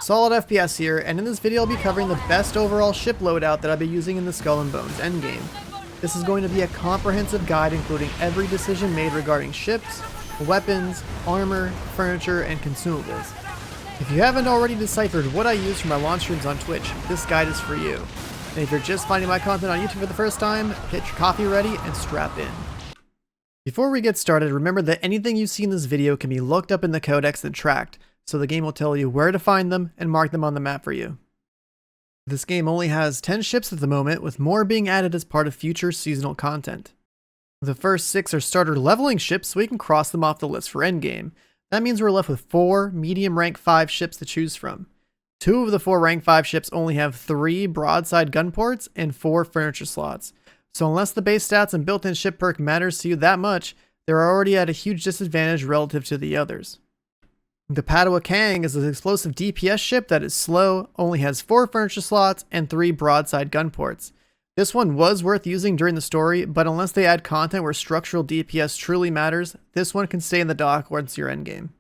Solid FPS here, and in this video I'll be covering the best overall ship loadout that I'll be using in the Skull and Bones endgame. This is going to be a comprehensive guide including every decision made regarding ships, weapons, armor, furniture, and consumables. If you haven't already deciphered what I use for my launch streams on Twitch, this guide is for you. And if you're just finding my content on YouTube for the first time, get your coffee ready and strap in. Before we get started, remember that anything you see in this video can be looked up in the codex and tracked, so the game will tell you where to find them and mark them on the map for you. This game only has 10 ships at the moment, with more being added as part of future seasonal content. The first 6 are starter leveling ships, so we can cross them off the list for endgame. That means we're left with 4 medium rank 5 ships to choose from. 2 of the 4 rank 5 ships only have 3 broadside gun ports and 4 furniture slots. So unless the base stats and built-in ship perk matters to you that much, they're already at a huge disadvantage relative to the others. The Padua Kang is an explosive DPS ship that is slow, only has 4 furniture slots, and 3 broadside gun ports. This one was worth using during the story, but unless they add content where structural DPS truly matters, this one can stay in the dock once you're endgame.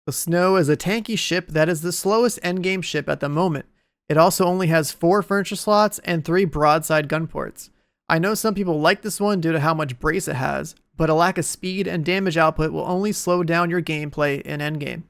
The Snow is a tanky ship that is the slowest endgame ship at the moment. It also only has 4 furniture slots and 3 broadside gun ports. I know some people like this one due to how much brace it has, but a lack of speed and damage output will only slow down your gameplay in endgame.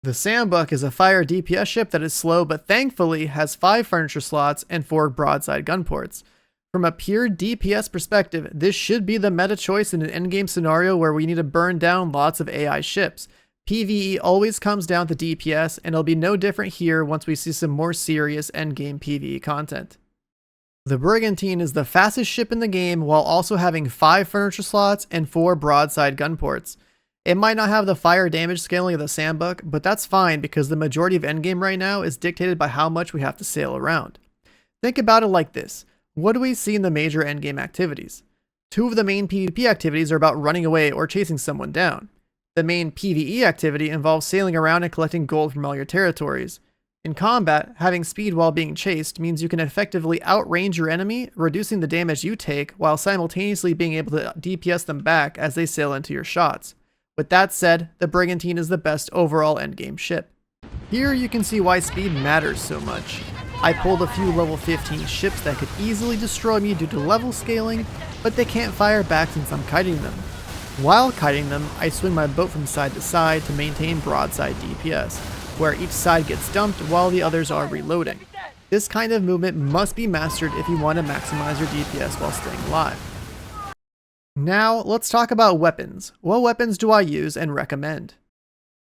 The Sambuck is a fire DPS ship that is slow but thankfully has 5 furniture slots and 4 broadside gun ports. From a pure DPS perspective, this should be the meta choice in an endgame scenario where we need to burn down lots of AI ships. PvE always comes down to DPS, and it'll be no different here once we see some more serious endgame PvE content. The Brigantine is the fastest ship in the game while also having 5 furniture slots and 4 broadside gun ports. It might not have the fire damage scaling of the Sambuck, but that's fine because the majority of endgame right now is dictated by how much we have to sail around. Think about it like this. What do we see in the major endgame activities? 2 of the main PvP activities are about running away or chasing someone down. The main PvE activity involves sailing around and collecting gold from all your territories. In combat, having speed while being chased means you can effectively outrange your enemy, reducing the damage you take while simultaneously being able to DPS them back as they sail into your shots. With that said, the Brigantine is the best overall endgame ship. Here you can see why speed matters so much. I pulled a few level 15 ships that could easily destroy me due to level scaling, but they can't fire back since I'm kiting them. While kiting them, I swing my boat from side to side to maintain broadside DPS, where each side gets dumped while the others are reloading. This kind of movement must be mastered if you want to maximize your DPS while staying alive. Now, let's talk about weapons. What weapons do I use and recommend?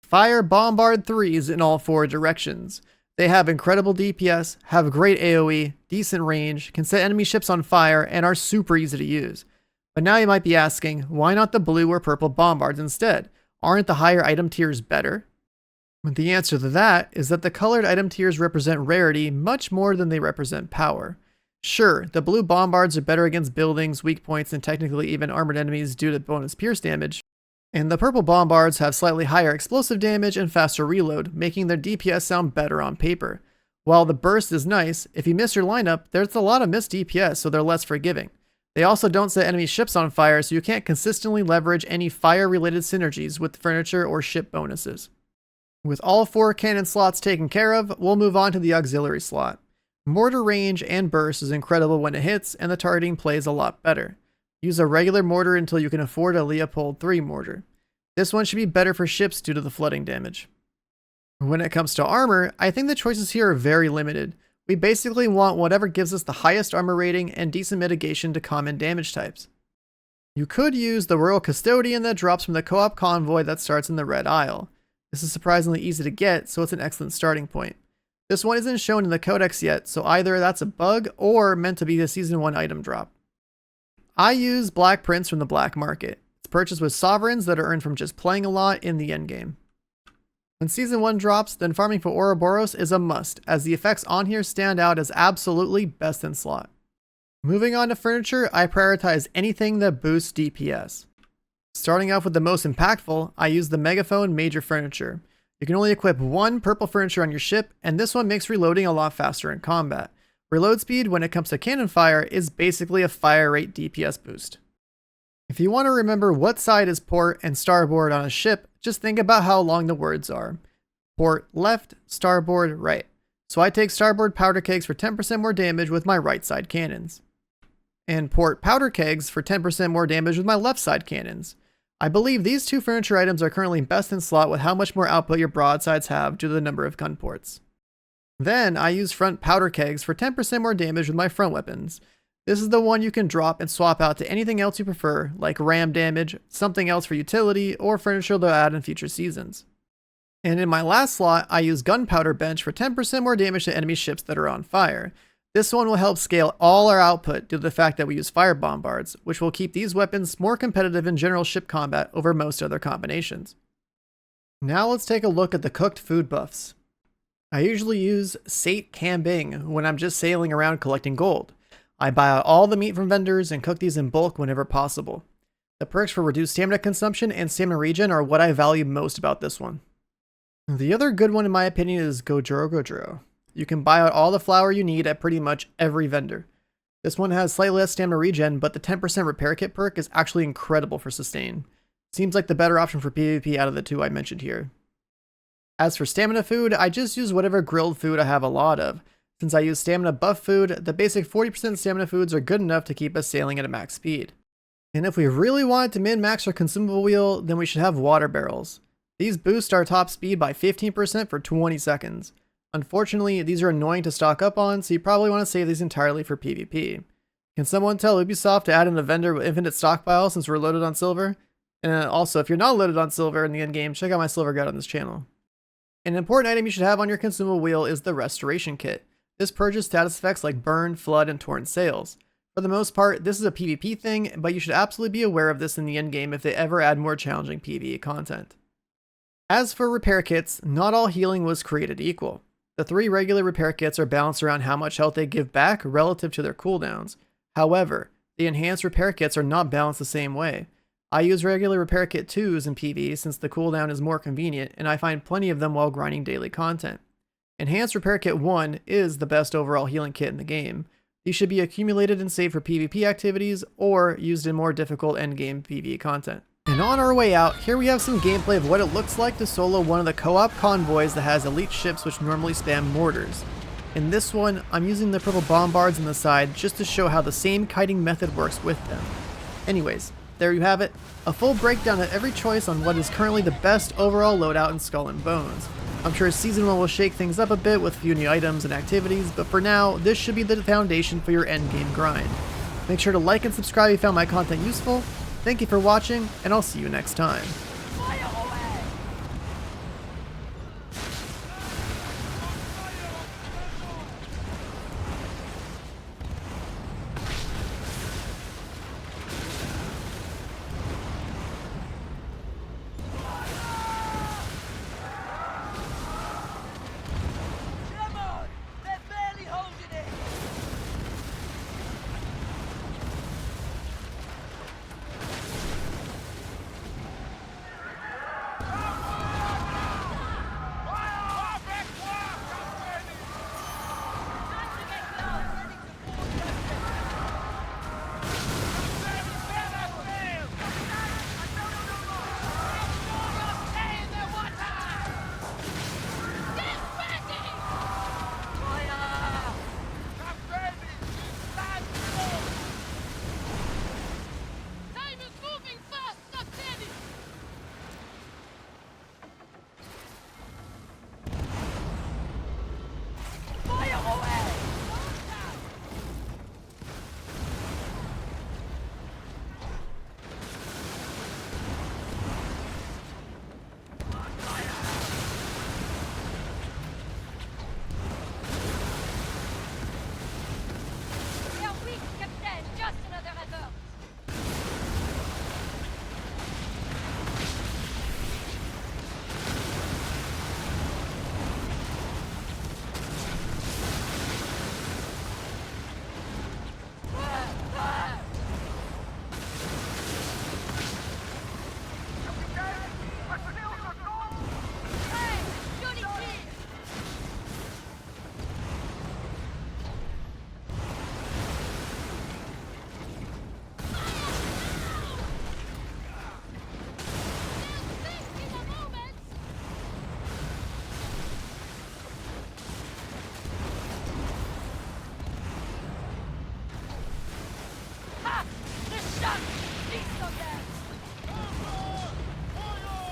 Fire Bombard 3s in all 4 directions. They have incredible DPS, have great AoE, decent range, can set enemy ships on fire, and are super easy to use. But now you might be asking, why not the blue or purple bombards instead? Aren't the higher item tiers better? But the answer to that is that the colored item tiers represent rarity much more than they represent power. Sure, the blue bombards are better against buildings, weak points, and technically even armored enemies due to bonus pierce damage. And the purple bombards have slightly higher explosive damage and faster reload, making their DPS sound better on paper. While the burst is nice, if you miss your lineup, there's a lot of missed DPS, so they're less forgiving. They also don't set enemy ships on fire, so you can't consistently leverage any fire-related synergies with furniture or ship bonuses. With all 4 cannon slots taken care of, we'll move on to the auxiliary slot. Mortar range and burst is incredible when it hits, and the targeting plays a lot better. Use a regular mortar until you can afford a Leopold 3 mortar. This one should be better for ships due to the flooding damage. When it comes to armor, I think the choices here are very limited. We basically want whatever gives us the highest armor rating and decent mitigation to common damage types. You could use the Royal Custodian that drops from the co-op convoy that starts in the Red Isle. This is surprisingly easy to get, so it's an excellent starting point. This one isn't shown in the codex yet, so either that's a bug or meant to be a Season 1 item drop. I use Black Prince from the black market. It's purchased with sovereigns that are earned from just playing a lot in the endgame. When Season 1 drops, then farming for Ouroboros is a must, as the effects on here stand out as absolutely best in slot. Moving on to furniture, I prioritize anything that boosts DPS. Starting off with the most impactful, I use the Megaphone Major Furniture. You can only equip 1 purple furniture on your ship, and this one makes reloading a lot faster in combat. Reload speed when it comes to cannon fire is basically a fire rate DPS boost. If you want to remember what side is port and starboard on a ship, just think about how long the words are. port left, starboard, right. So I take starboard powder kegs for 10% more damage with my right side cannons. And port powder kegs for 10% more damage with my left side cannons. I believe these two furniture items are currently best in slot with how much more output your broadsides have due to the number of gun ports. Then I use front powder kegs for 10% more damage with my front weapons. This is the one you can drop and swap out to anything else you prefer, like ram damage, something else for utility, or furniture they'll add in future seasons. And in my last slot, I use gunpowder bench for 10% more damage to enemy ships that are on fire. This one will help scale all our output due to the fact that we use fire bombards, which will keep these weapons more competitive in general ship combat over most other combinations. Now let's take a look at the cooked food buffs. I usually use Sate Cambing when I'm just sailing around collecting gold. I buy out all the meat from vendors and cook these in bulk whenever possible. The perks for reduced stamina consumption and stamina regen are what I value most about this one. The other good one in my opinion is Gojoro. You can buy out all the flour you need at pretty much every vendor. This one has slightly less stamina regen, but the 10% repair kit perk is actually incredible for sustain. Seems like the better option for PvP out of the two I mentioned here. As for stamina food, I just use whatever grilled food I have a lot of. Since I use stamina buff food, the basic 40% stamina foods are good enough to keep us sailing at a max speed. And if we really wanted to min-max our consumable wheel, then we should have water barrels. These boost our top speed by 15% for 20 seconds. Unfortunately, these are annoying to stock up on, so you probably want to save these entirely for PvP. Can someone tell Ubisoft to add in a vendor with infinite stockpile since we're loaded on silver? And also, if you're not loaded on silver in the endgame, check out my silver guide on this channel. An important item you should have on your consumable wheel is the restoration kit. This purges status effects like burn, flood, and torn sails. For the most part, this is a PvP thing, but you should absolutely be aware of this in the endgame if they ever add more challenging PvE content. As for repair kits, not all healing was created equal. The 3 regular repair kits are balanced around how much health they give back relative to their cooldowns. However, the enhanced repair kits are not balanced the same way. I use regular repair kit 2s in PvE since the cooldown is more convenient, and I find plenty of them while grinding daily content. Enhanced Repair Kit 1 is the best overall healing kit in the game. These should be accumulated and saved for PvP activities or used in more difficult endgame PvE content. And on our way out, here we have some gameplay of what it looks like to solo one of the co-op convoys that has elite ships which normally spam mortars. In this one, I'm using the purple bombards on the side just to show how the same kiting method works with them. Anyways, there you have it, a full breakdown of every choice on what is currently the best overall loadout in Skull and Bones. I'm sure Season 1 will shake things up a bit with a few new items and activities, but for now, this should be the foundation for your endgame grind. Make sure to like and subscribe if you found my content useful. Thank you for watching, and I'll see you next time.